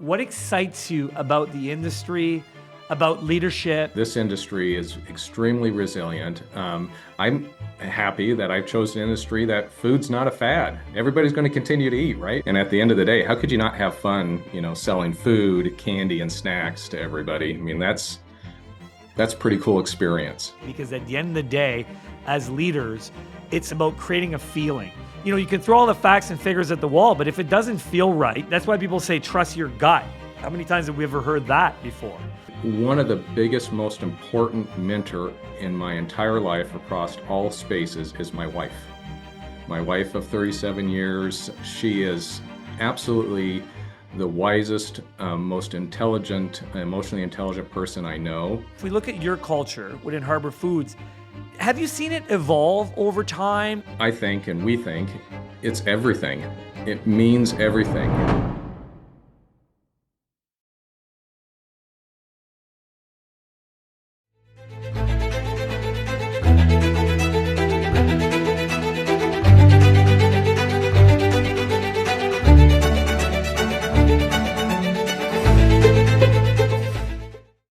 what excites you about the industry, about leadership? This industry is extremely resilient. I'm happy that I've chosen an industry that food's not a fad. Everybody's going to continue to eat, right? And at the end of the day, how could you not have fun, selling food, candy, and snacks to everybody? I mean, that's a pretty cool experience. Because at the end of the day, as leaders, it's about creating a feeling. You can throw all the facts and figures at the wall, but if it doesn't feel right, that's why people say, trust your gut. How many times have we ever heard that before? One of the biggest, most important mentor in my entire life across all spaces is my wife. My wife of 37 years, she is absolutely the wisest, most intelligent, emotionally intelligent person I know. If we look at your culture within Harbor Foods, have you seen it evolve over time? I think, and we think, it's everything. It means everything.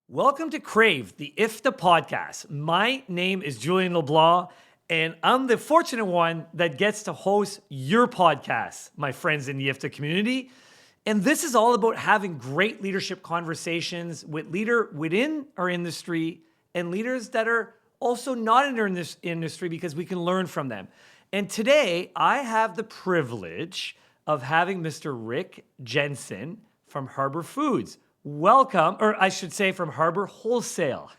Welcome to Crave, the IFDA Podcast. My name is Julien LeBlanc, and I'm the fortunate one that gets to host your podcast, my friends in the IFDA community. And this is all about having great leadership conversations with leaders within our industry and leaders that are also not in this industry because we can learn from them. And today, I have the privilege of having Mr. Rick Jensen from Harbor Foods. Welcome, or I should say from Harbor Wholesale.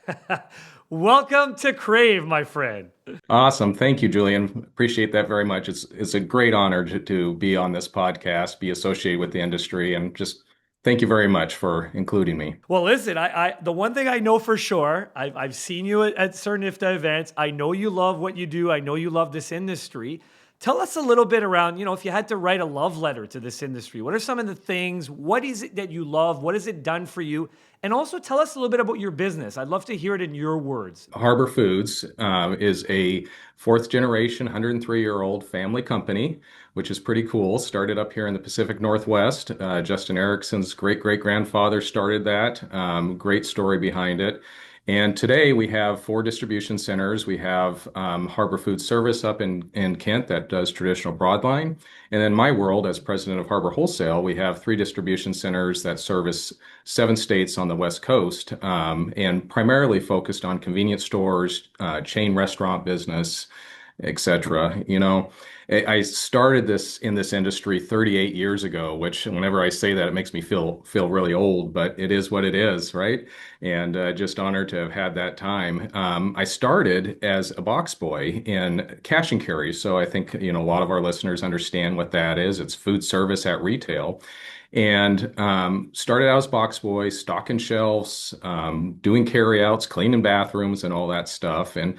Welcome to Crave, my friend. Awesome. Thank you, Julien. Appreciate that very much. It's a great honor to be on this podcast, be associated with the industry, and just thank you very much for including me. Well, listen, I the one thing I know for sure, I've seen you at certain IFDA events. I know you love what you do. I know you love this industry. Tell us a little bit around, if you had to write a love letter to this industry, what are some of the things? What is it that you love? What has it done for you? And also tell us a little bit about your business. I'd love to hear it in your words. Harbor Foods is a fourth generation, 103-year-old family company, which is pretty cool. Started up here in the Pacific Northwest. Justin Erickson's great-great-grandfather started that. Great story behind it. And today we have 4 distribution centers. We have Harbor Foodservice up in Kent that does traditional broadline. And in my world, as president of Harbor Wholesale, we have 3 distribution centers that service 7 states on the West Coast, and primarily focused on convenience stores, chain restaurant business, etc. I started in this industry 38 years ago, which whenever I say that, it makes me feel really old, but it is what it is, right? And just honored to have had that time. I started as a box boy in cash and carry. So I think, a lot of our listeners understand what that is. It's food service at retail. And started out as box boy, stocking shelves, doing carryouts, cleaning bathrooms and all that stuff. And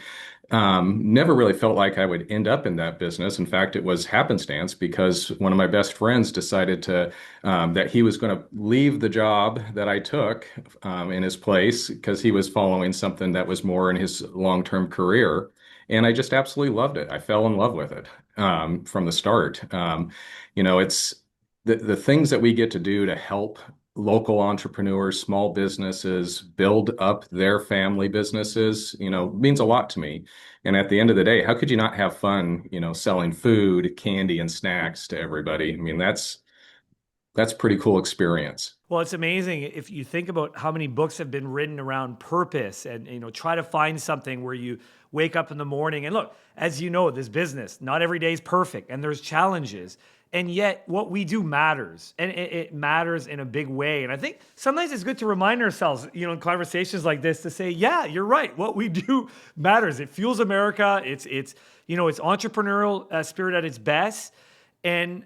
never really felt like I would end up in that business. In fact, it was happenstance because one of my best friends decided that he was going to leave the job that I took in his place because he was following something that was more in his long-term career. And I just absolutely loved it. I fell in love with it from the start. It's the things that we get to do to help local entrepreneurs, small businesses build up their family businesses, means a lot to me. And at the end of the day, how could you not have fun, selling food, candy, and snacks to everybody? I mean, that's a pretty cool experience. Well, it's amazing if you think about how many books have been written around purpose and, try to find something where you wake up in the morning and look, as you know, this business, not every day is perfect and there's challenges. And yet what we do matters, and it matters in a big way. And I think sometimes it's good to remind ourselves, in conversations like this to say, yeah, you're right. What we do matters. It fuels America. It's entrepreneurial spirit at its best. And,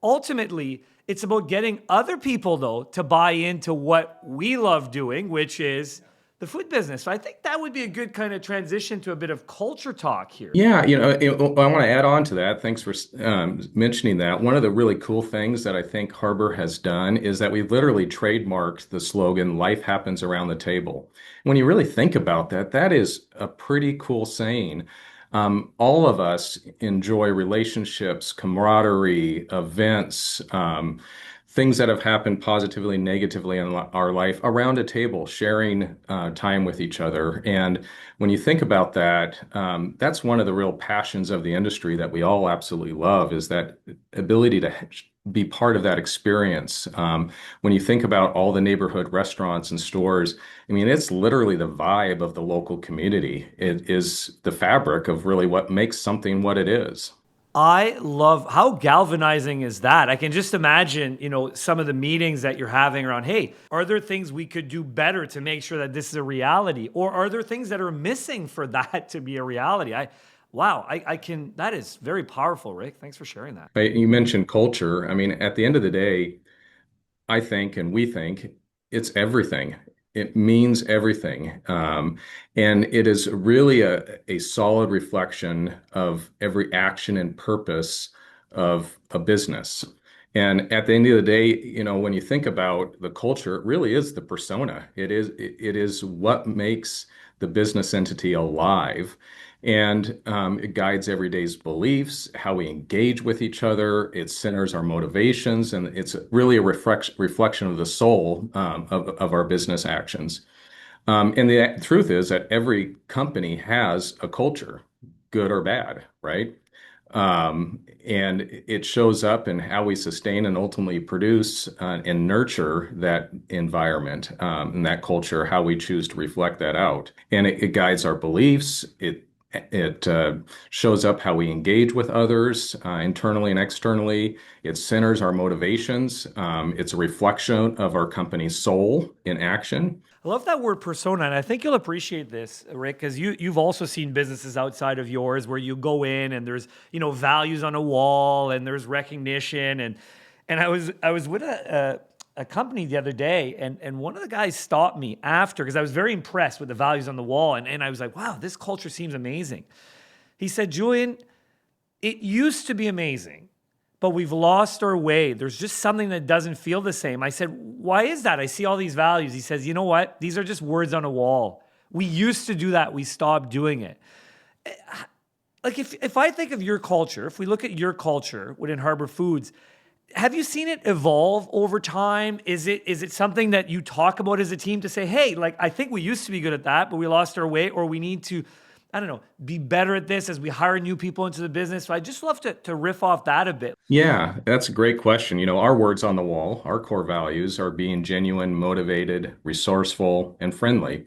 ultimately it's about getting other people though to buy into what we love doing, which is the food business. So I think that would be a good kind of transition to a bit of culture talk here. Yeah, I want to add on to that. Thanks for mentioning that. One of the really cool things that I think Harbor has done is that we've literally trademarked the slogan, "Life happens around the table." When you really think about that, that is a pretty cool saying. All of us enjoy relationships, camaraderie, events, things that have happened positively, negatively in our life around a table, sharing time with each other. And when you think about that, that's one of the real passions of the industry that we all absolutely love is that ability to be part of that experience. When you think about all the neighborhood restaurants and stores, I mean, it's literally the vibe of the local community. It is the fabric of really what makes something what it is. I love how galvanizing is that? I can just imagine, some of the meetings that you're having around, hey, are there things we could do better to make sure that this is a reality? Or are there things that are missing for that to be a reality? That is very powerful, Rick. Thanks for sharing that. You mentioned culture. I mean, at the end of the day, I think, and we think, it's everything. It means everything. And it is really a solid reflection of every action and purpose of a business. And at the end of the day, when you think about the culture, it really is the persona. It is what makes the business entity alive. And it guides everyday's beliefs, how we engage with each other. It centers our motivations, and it's really a reflection of the soul of our business actions. And the truth is that every company has a culture, good or bad, right? And it shows up in how we sustain and ultimately produce and nurture that environment and that culture, how we choose to reflect that out. And it guides our beliefs. It shows up how we engage with others internally and externally. It centers our motivations. It's a reflection of our company's soul in action. I love that word persona, and I think you'll appreciate this, Rick, because you've also seen businesses outside of yours where you go in and there's values on a wall and there's recognition and I was with a company the other day and one of the guys stopped me after because I was very impressed with the values on the wall and I was like, wow, this culture seems amazing. He said, Julien, it used to be amazing, but we've lost our way. There's just something that doesn't feel the same. I said, why is that? I see all these values. He says, you know what? These are just words on a wall. We used to do that. We stopped doing it. Like if I think of your culture, if we look at your culture within Harbor Foods, have you seen it evolve over time? Is it something that you talk about as a team to say, hey, like I think we used to be good at that, but we lost our way, or we need to, I don't know, be better at this as we hire new people into the business? So I just love to riff off that a bit. Yeah, that's a great question. Our words on the wall, our core values are being genuine, motivated, resourceful, and friendly.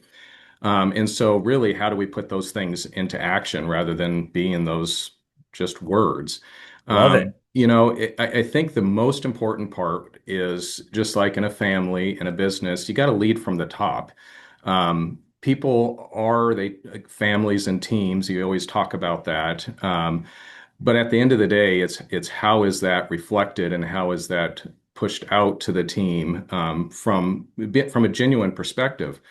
And so really, how do we put those things into action rather than being those just words? Love it. I think the most important part is just like in a family, in a business, you got to lead from the top. People like families and teams, you always talk about that. But at the end of the day, it's how is that reflected and how is that pushed out to the team from a genuine perspective.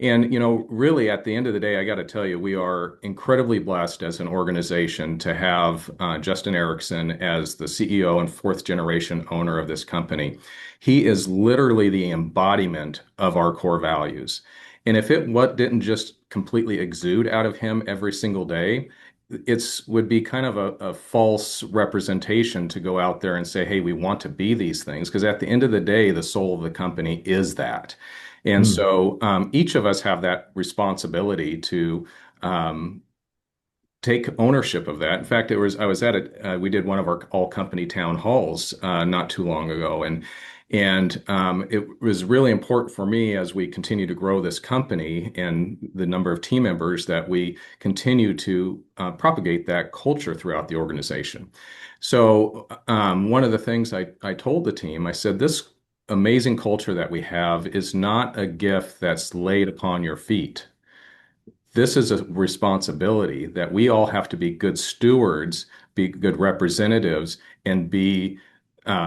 And, really at the end of the day, I got to tell you, we are incredibly blessed as an organization to have Justin Erickson as the CEO and fourth generation owner of this company. He is literally the embodiment of our core values. And if what didn't just completely exude out of him every single day, would be kind of a false representation to go out there and say, hey, we want to be these things. Because at the end of the day, the soul of the company is that. And so each of us have that responsibility to take ownership of that. In fact, we did one of our all company town halls not too long ago. And it was really important for me as we continue to grow this company and the number of team members that we continue to propagate that culture throughout the organization. So one of the things I told the team, I said, this amazing culture that we have is not a gift that's laid upon your feet. This is a responsibility that we all have to be good stewards, be good representatives, and be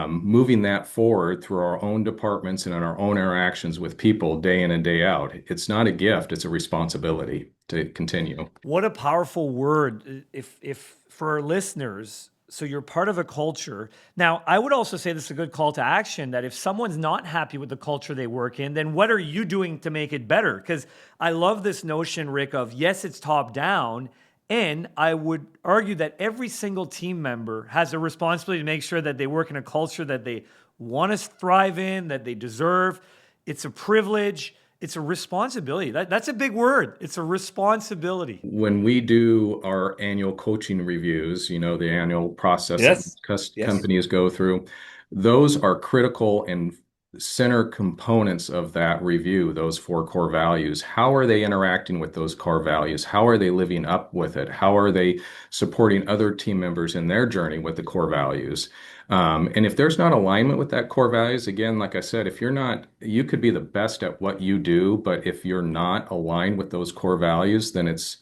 moving that forward through our own departments and in our own interactions with people day in and day out. It's not a gift, it's a responsibility to continue. What a powerful word. If for our listeners, so you're part of a culture. Now, I would also say this is a good call to action that if someone's not happy with the culture they work in, then what are you doing to make it better? Because I love this notion, Rick, of yes, it's top down. And I would argue that every single team member has a responsibility to make sure that they work in a culture that they want to thrive in, that they deserve. It's a privilege. It's a responsibility. That's a big word. It's a responsibility. When we do our annual coaching reviews, the annual process that Yes. Yes. companies go through, those are critical and center components of that review, those four core values. How are they interacting with those core values? How are they living up with it? How are they supporting other team members in their journey with the core values? And if there's not alignment with that core values, again, like I said, if you're not, you could be the best at what you do, but if you're not aligned with those core values, then it's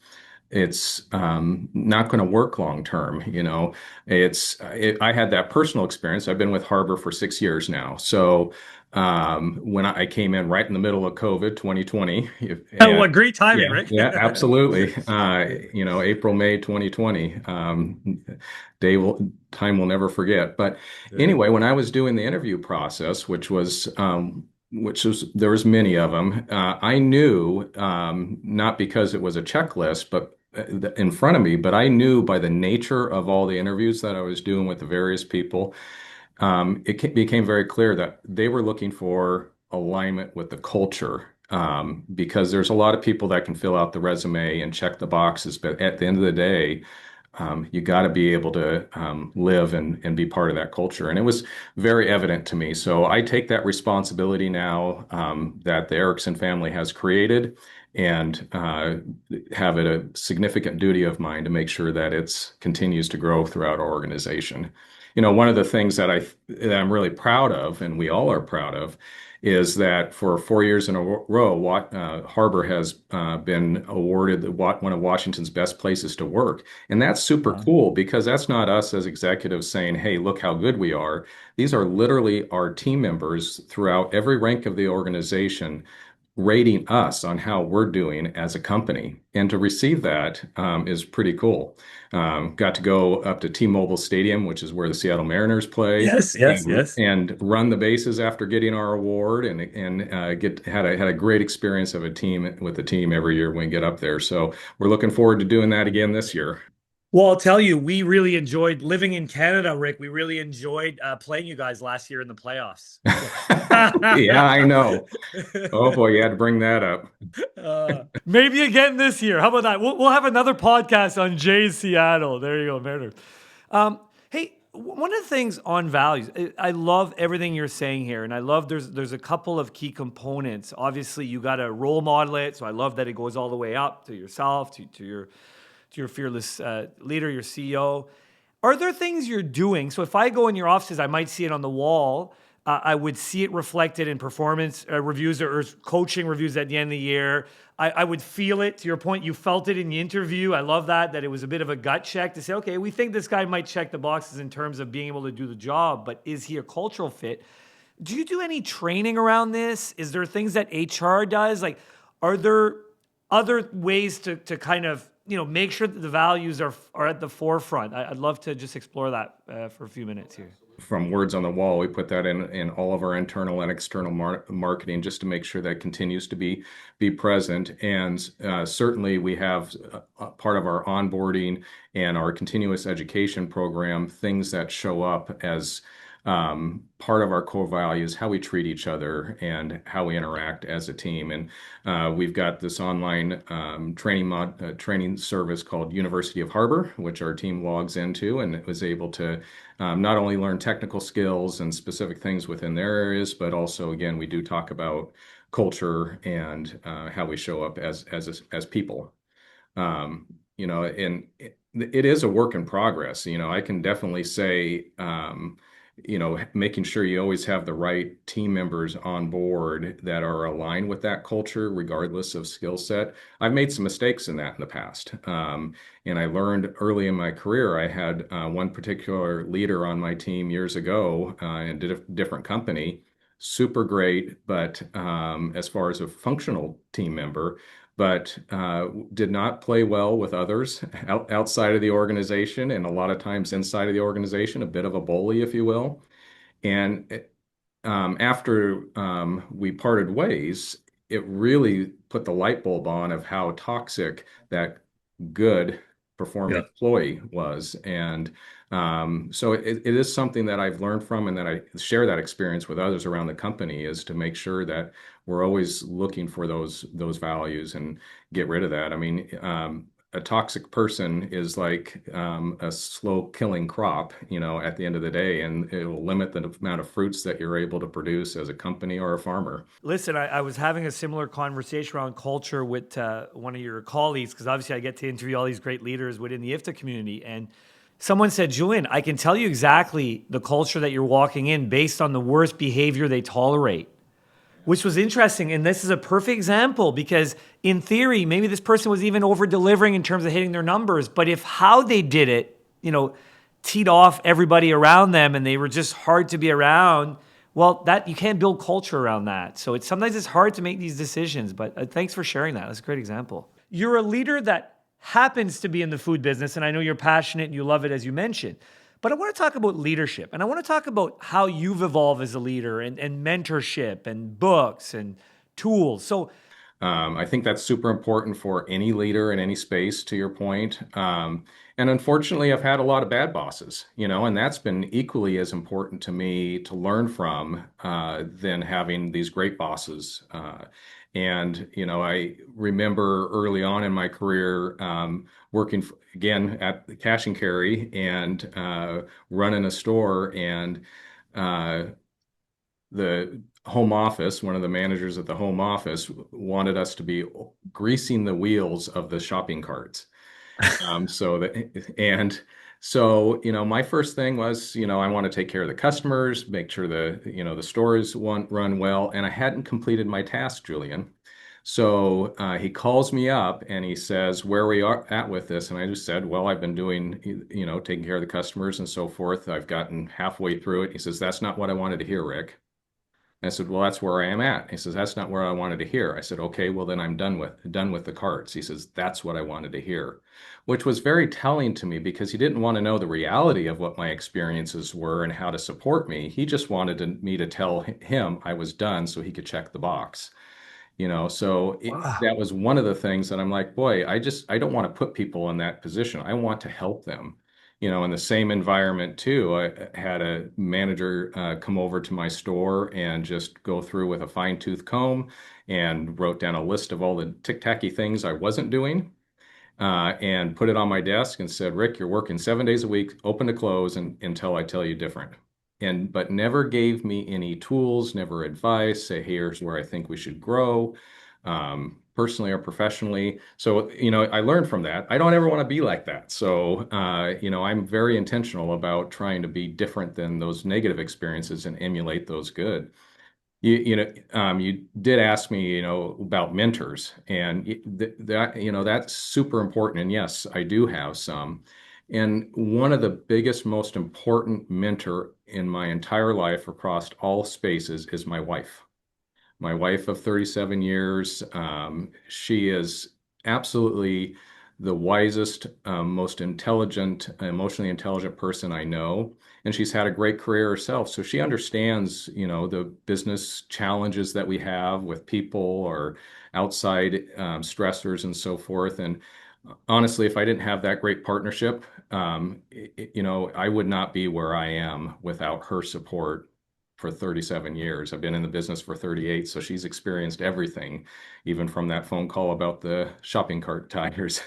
not going to work long term. I had that personal experience. I've been with Harbor for 6 years now. So when I came in right in the middle of COVID 2020, Oh, and what great timing, yeah, Rick. yeah, absolutely. April, May 2020, time we'll never forget. But Yeah. anyway, when I was doing the interview process, there was many of them. I knew, not because it was a checklist, but in front of me, but I knew by the nature of all the interviews that I was doing with the various people, became very clear that they were looking for alignment with the culture. Because there's a lot of people that can fill out the resume and check the boxes, but at the end of the day, you got to be able to live and be part of that culture. And it was very evident to me. So I take that responsibility now, that the Erickson family has created, and have it a significant duty of mine to make sure that it continues to grow throughout our organization. One of the things that I'm really proud of, and we all are proud of, is that for 4 years in a row, Harbor has been awarded one of Washington's best places to work. And that's super Wow. cool, because that's not us as executives saying, hey, look how good we are. These are literally our team members throughout every rank of the organization rating us on how we're doing as a company. And to receive that is pretty cool. Got to go up to T-Mobile Stadium, which is where the Seattle Mariners play, Yes, yes, yes. and run the bases after getting our award, and had a great experience of a team with the team every year when we get up there. So we're looking forward to doing that again this year. Well, I'll tell you, we really enjoyed living in Canada, Rick. We really enjoyed playing you guys last year in the playoffs. So. Yeah, I know. Oh boy, you had to bring that up. Maybe again this year. How about that? We'll have another podcast on Jay's Seattle. There you go, Mariner. Hey, one of the things on values, I love everything you're saying here, and I love there's a couple of key components. Obviously, you got to role model it, so I love that it goes all the way up to yourself, to your fearless leader, your CEO. Are there things you're doing? So if I go in your offices, I might see it on the wall. I would see it reflected in performance reviews or coaching reviews at the end of the year. I would feel it. To your point, you felt it in the interview. I love that it was a bit of a gut check to say, okay, we think this guy might check the boxes in terms of being able to do the job, but is he a cultural fit? Do you do any training around this? Is there things that HR does? Like, are there other ways to kind of make sure that the values are at the forefront? I'd love to just explore that for a few minutes here. From words on the wall, we put that in all of our internal and external marketing, just to make sure that continues to be present. And certainly we have part of our onboarding and our continuous education program, things that show up as part of our core values, how we treat each other and how we interact as a team. And we've got this online training service called University of Harbor, which our team logs into, and it was able to not only learn technical skills and specific things within their areas, but also, again, we do talk about culture and how we show up as people. And it is a work in progress. I can definitely say, making sure you always have the right team members on board that are aligned with that culture, regardless of skill set. I've made some mistakes in that in the past. And I learned early in my career. I had one particular leader on my team years ago in a different company, super great, but as far as a functional team member, but did not play well with others outside of the organization, and a lot of times inside of the organization, a bit of a bully, if you will. And after we parted ways, it really put the light bulb on of how toxic that good performing Yeah. employee was. And so it is something that I've learned from, and that I share that experience with others around the company, is to make sure that we're always looking for those values and get rid of that. I mean, a toxic person is like a slow killing crop, at the end of the day, and it will limit the amount of fruits that you're able to produce as a company or a farmer. Listen, I was having a similar conversation around culture with one of your colleagues, because obviously I get to interview all these great leaders within the IFTA community. And someone said, Julien, I can tell you exactly the culture that you're walking in based on the worst behavior they tolerate, which was interesting. And this is a perfect example because, in theory, maybe this person was even over delivering in terms of hitting their numbers. But if how they did it, teed off everybody around them and they were just hard to be around, well, that you can't build culture around that. So sometimes it's hard to make these decisions. But thanks for sharing that. That's a great example. You're a leader that happens to be in the food business, and I know you're passionate and you love it, as you mentioned. But I want to talk about leadership, and I want to talk about how you've evolved as a leader, and mentorship and books and tools. So I think that's super important for any leader in any space, to your point. And unfortunately, I've had a lot of bad bosses, and that's been equally as important to me to learn from than having these great bosses. I remember early on in my career working again at the cash and carry and running a store, and the home office, one of the managers at the home office wanted us to be greasing the wheels of the shopping carts. So that, and so, my first thing was, I want to take care of the customers, make sure the stores run well. And I hadn't completed my task, Julien. So he calls me up and he says, where are we at with this? And I just said, well, I've been doing, taking care of the customers and so forth. I've gotten halfway through it. He says, that's not what I wanted to hear, Rick. I said, well, that's where I am at. He says, that's not where I wanted to hear. I said, okay, well, then I'm done with the carts. He says, that's what I wanted to hear, which was very telling to me because he didn't want to know the reality of what my experiences were and how to support me. He just wanted me to tell him I was done so he could check the box. Wow. That was one of the things that I'm like, boy, I don't want to put people in that position. I want to help them. In the same environment too, I had a manager come over to my store and just go through with a fine-tooth comb and wrote down a list of all the tick-tacky things I wasn't doing, and put it on my desk and said, Rick, you're working 7 days a week, open to close, until I tell you different. But never gave me any tools, never advice, say, here's where I think we should grow, personally or professionally. So, I learned from that. I don't ever want to be like that. So, I'm very intentional about trying to be different than those negative experiences and emulate those good. You did ask me, about mentors, and that's super important. And yes, I do have some. And one of the biggest, most important mentor in my entire life across all spaces is my wife. My wife of 37 years. She is absolutely the wisest, most intelligent, emotionally intelligent person I know. And she's had a great career herself. So she understands, the business challenges that we have with people or outside stressors and so forth. And honestly, if I didn't have that great partnership, I would not be where I am without her support for 37 years. I've been in the business for 38, so she's experienced everything, even from that phone call about the shopping cart tires.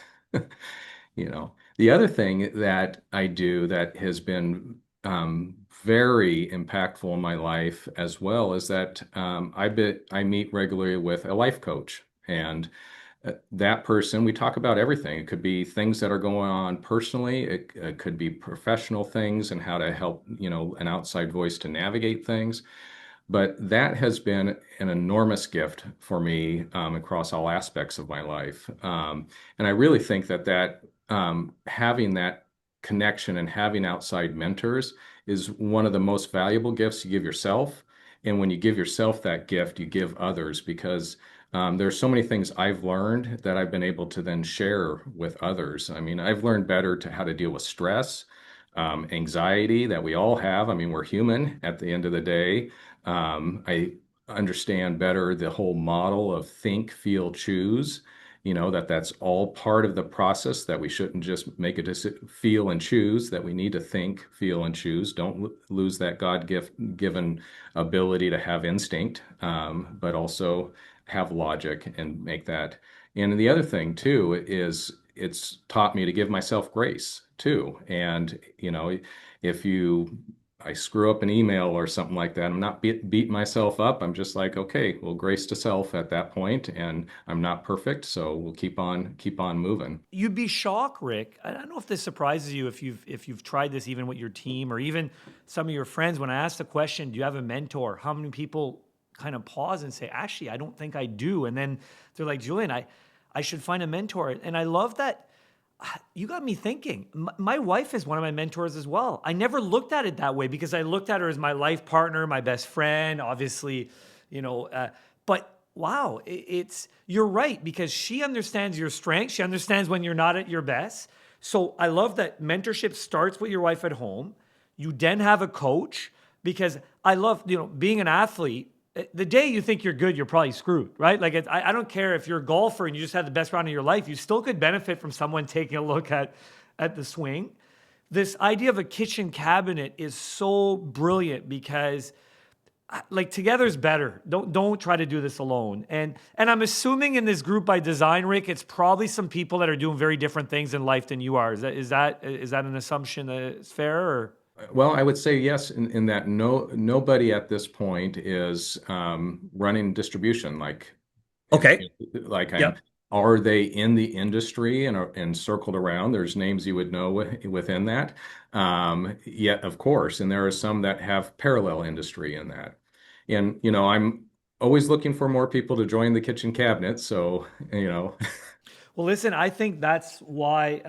The other thing that I do that has been very impactful in my life as well is that I meet regularly with a life coach. And that person, we talk about everything. It could be things that are going on personally. It could be professional things and how to help, an outside voice to navigate things. But that has been an enormous gift for me across all aspects of my life. And I really think that having that connection and having outside mentors is one of the most valuable gifts you give yourself. And when you give yourself that gift, you give others because there's so many things I've learned that I've been able to then share with others. I mean, I've learned better to how to deal with stress, anxiety that we all have. I mean, we're human at the end of the day. I understand better the whole model of think, feel, choose. that's all part of the process, that we shouldn't just make a decision, feel and choose, that we need to think, feel and choose. Don't lose that given ability to have instinct, but also have logic and make that. And the other thing too is it's taught me to give myself grace too. And, if I screw up an email or something like that, I'm not beat myself up. I'm just like, okay, well, grace to self at that point, and I'm not perfect, so we'll keep on moving. You'd be shocked, Rick. I don't know if this surprises you if you've tried this even with your team or even some of your friends. When I ask the question, do you have a mentor? How many people kind of pause and say, actually, I don't think I do. And then they're like, Julien, I should find a mentor. And I love that. You got me thinking. My wife is one of my mentors as well. I never looked at it that way because I looked at her as my life partner, my best friend, obviously, but wow, you're right, because she understands your strengths. She understands when you're not at your best. So I love that mentorship starts with your wife at home. You then have a coach, because I love, being an athlete. The day you think you're good, you're probably screwed, right? Like, I don't care if you're a golfer and you just had the best round of your life, you still could benefit from someone taking a look at the swing. This idea of a kitchen cabinet is so brilliant because, like, together is better. Don't try to do this alone. And I'm assuming in this group by design, Rick, it's probably some people that are doing very different things in life than you are. Is that an assumption that is fair? Or? Well, I would say yes, in that nobody at this point is running distribution. Okay. Like I'm, Yep. are they in the industry and circled around? There's names you would know within that. Yet, of course, and there are some that have parallel industry in that. And, I'm always looking for more people to join the kitchen cabinet. So, Well, listen, I think that's why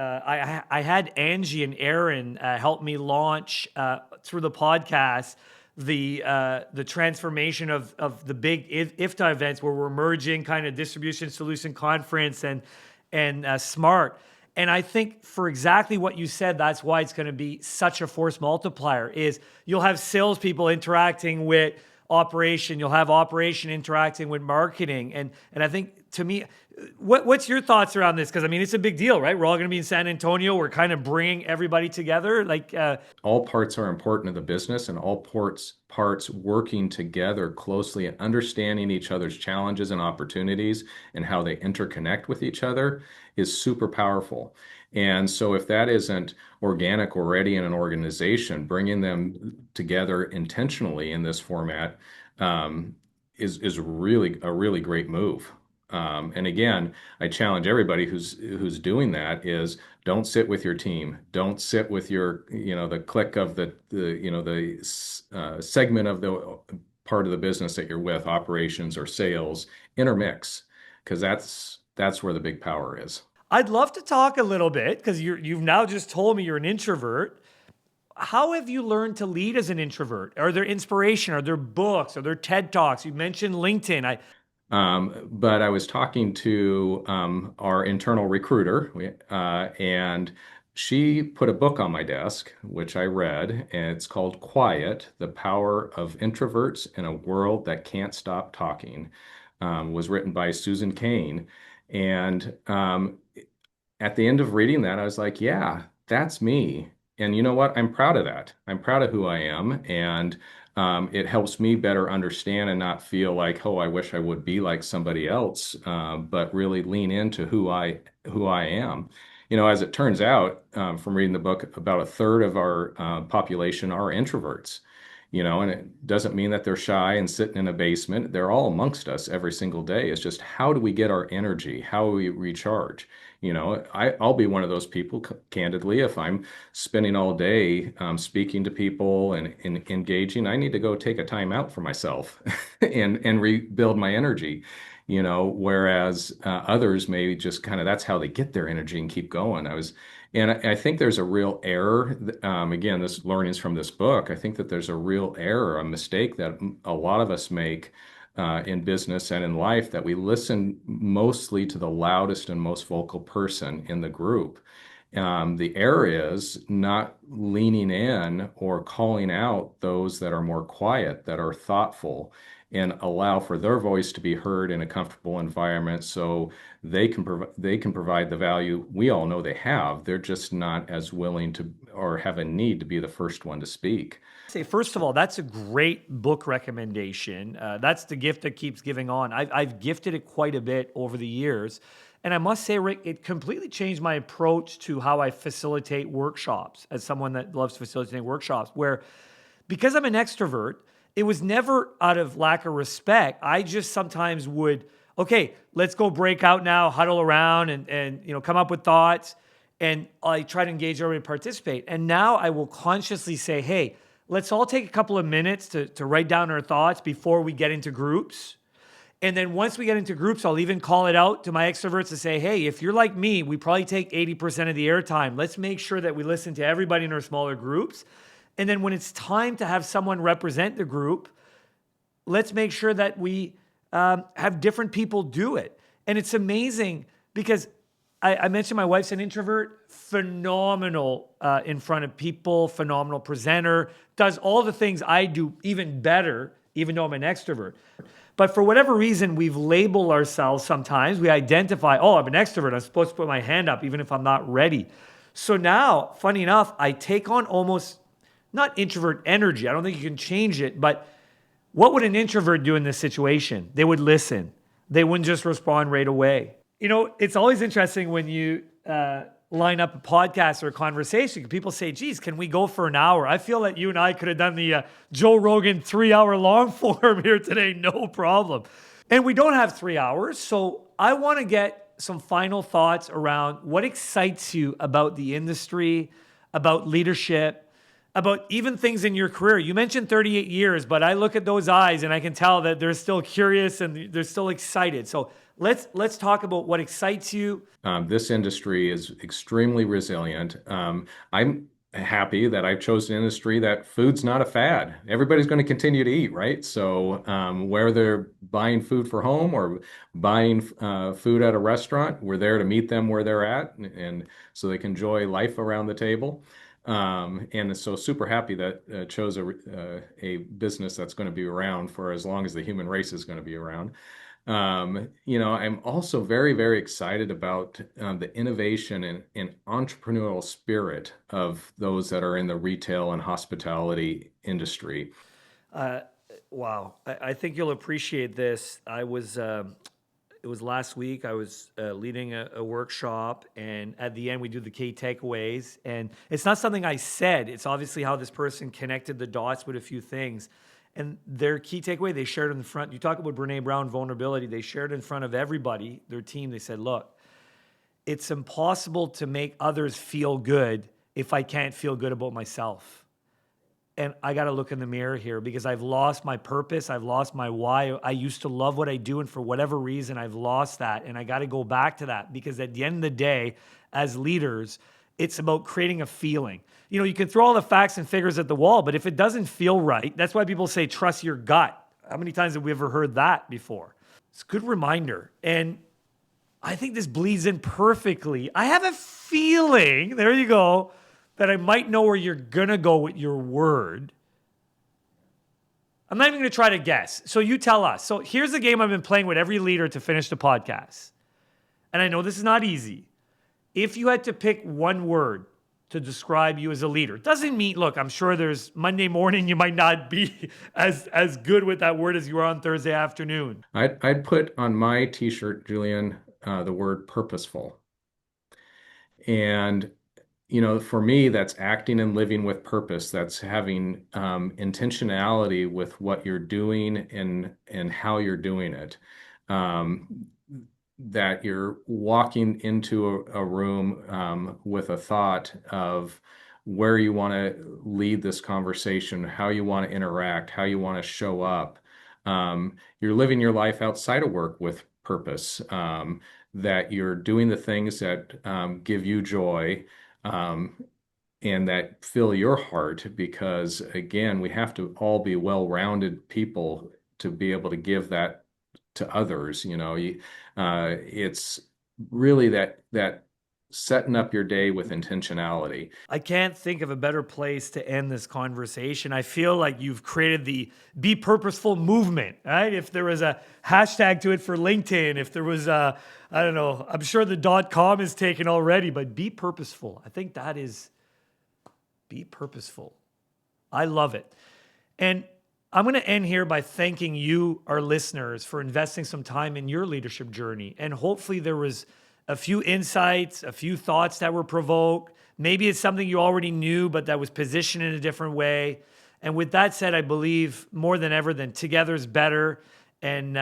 I had Angie and Aaron help me launch through the podcast the transformation of the big IFTA events, where we're merging kind of distribution solution conference and smart. And I think for exactly what you said, that's why it's going to be such a force multiplier. Is you'll have salespeople interacting with operation, you'll have operation interacting with marketing, and I think, to me, what's your thoughts around this? Because I mean, it's a big deal, right? We're all going to be in San Antonio. We're kind of bringing everybody together. all parts are important to the business, and all parts working together closely and understanding each other's challenges and opportunities and how they interconnect with each other is super powerful. And so if that isn't organic already in an organization, bringing them together intentionally in this format is really a really great move. And again, I challenge everybody who's doing that is, don't sit with your team. Don't sit with your, the clique of the segment of the part of the business that you're with, operations or sales. Intermix, because that's where the big power is. I'd love to talk a little bit, because you've now just told me you're an introvert. How have you learned to lead as an introvert? Are there inspiration? Are there books? Are there TED Talks? You mentioned LinkedIn. But I was talking to our internal recruiter, and she put a book on my desk, which I read, and it's called Quiet: The Power of Introverts in a World That Can't Stop Talking. Was written by Susan Cain. And at the end of reading that, I was like, yeah, that's me. And you know what? I'm proud of that. I'm proud of who I am. And it helps me better understand and not feel like, oh, I wish I would be like somebody else, but really lean into who I am. As it turns out, from reading the book, about a third of our population are introverts. And it doesn't mean that they're shy and sitting in a basement. They're all amongst us every single day. It's just, how do we get our energy? How do we recharge? I'll be one of those people, candidly, if I'm spending all day speaking to people and engaging, I need to go take a time out for myself and rebuild my energy. Whereas others may just kind of, that's how they get their energy and keep going. And I think there's a real error. Again, this learnings from this book. I think that there's a real error, a mistake that a lot of us make in business and in life, that we listen mostly to the loudest and most vocal person in the group. The error is not leaning in or calling out those that are more quiet, that are thoughtful, and allow for their voice to be heard in a comfortable environment so they can provide the value we all know they have. They're just not as willing to or have a need to be the first one to speak. Say, first of all, that's a great book recommendation. That's the gift that keeps giving on. I've gifted it quite a bit over the years. And I must say, Rick, it completely changed my approach to how I facilitate workshops as someone that loves facilitating workshops, where because I'm an extrovert, it was never out of lack of respect. I just sometimes would, okay, let's go break out now, huddle around and come up with thoughts. And I try to engage everybody to participate. And now I will consciously say, hey, let's all take a couple of minutes to write down our thoughts before we get into groups. And then once we get into groups, I'll even call it out to my extroverts to say, hey, if you're like me, we probably take 80% of the airtime. Let's make sure that we listen to everybody in our smaller groups. And then when it's time to have someone represent the group, let's make sure that we have different people do it. And it's amazing because I mentioned my wife's an introvert, phenomenal in front of people, phenomenal presenter, does all the things I do even better, even though I'm an extrovert. But for whatever reason, we've labeled ourselves sometimes. We identify, oh, I'm an extrovert. I'm supposed to put my hand up even if I'm not ready. So now, funny enough, I take on almost, not introvert energy. I don't think you can change it. But what would an introvert do in this situation? They would listen. They wouldn't just respond right away. It's always interesting when you line up a podcast or a conversation. People say, geez, can we go for an hour? I feel that you and I could have done the Joe Rogan 3-hour long form here today, no problem. And we don't have 3 hours. So I want to get some final thoughts around what excites you about the industry, about leadership, about even things in your career. You mentioned 38 years, but I look at those eyes and I can tell that they're still curious and they're still excited. So let's talk about what excites you. This industry is extremely resilient. I'm happy that I've chosen an industry that food's not a fad. Everybody's going to continue to eat, right? So whether they're buying food for home or buying food at a restaurant, we're there to meet them where they're at, and so they can enjoy life around the table. And so super happy that chose a business that's going to be around for as long as the human race is going to be around. I'm also very, very excited about the innovation and entrepreneurial spirit of those that are in the retail and hospitality industry. Wow. I think you'll appreciate this. It was last week. I was leading a workshop, and at the end, we do the key takeaways. And it's not something I said. It's obviously how this person connected the dots with a few things. And their key takeaway, they shared in the front. You talk about Brene Brown vulnerability. They shared in front of everybody, their team. They said, look, it's impossible to make others feel good if I can't feel good about myself. And I got to look in the mirror here because I've lost my purpose. I've lost my why. I used to love what I do. And for whatever reason, I've lost that. And I got to go back to that because at the end of the day, as leaders, it's about creating a feeling. You can throw all the facts and figures at the wall, but if it doesn't feel right, that's why people say, trust your gut. How many times have we ever heard that before? It's a good reminder. And I think this bleeds in perfectly. I have a feeling, there you go, that I might know where you're going to go with your word. I'm not even going to try to guess. So you tell us. So here's the game I've been playing with every leader to finish the podcast. And I know this is not easy. If you had to pick one word to describe you as a leader, it doesn't mean, look, I'm sure there's Monday morning, you might not be as good with that word as you are on Thursday afternoon. I'd put on my t-shirt, Julien, the word purposeful. And for me, that's acting and living with purpose. That's having intentionality with what you're doing and how you're doing it. That you're walking into a room with a thought of where you want to lead this conversation, how you want to interact, how you want to show up. You're living your life outside of work with purpose, that you're doing the things that give you joy, and that fill your heart, because again, we have to all be well-rounded people to be able to give that to others. It's really that setting up your day with intentionality. I can't think of a better place to end this conversation. I feel like you've created the Be Purposeful movement, right? If there was a hashtag to it for LinkedIn, if there was a, I don't know, I'm sure the .com is taken already, but Be Purposeful. I think that is Be Purposeful. I love it. And I'm going to end here by thanking you, our listeners, for investing some time in your leadership journey. And hopefully there was a few insights, a few thoughts that were provoked. Maybe it's something you already knew, but that was positioned in a different way. And with that said, I believe more than ever that together is better, and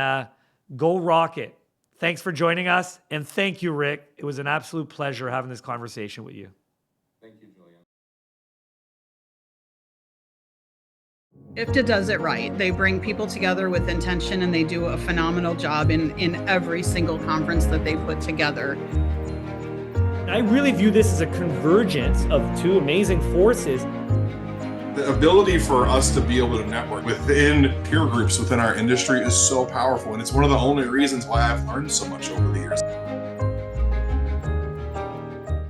go rock it. Thanks for joining us. And thank you, Rick. It was an absolute pleasure having this conversation with you. Thank you, Julien. IFDA does it right. They bring people together with intention, and they do a phenomenal job in every single conference that they put together. I really view this as a convergence of two amazing forces. The ability for us to be able to network within peer groups within our industry is so powerful, and it's one of the only reasons why I've learned so much over the years.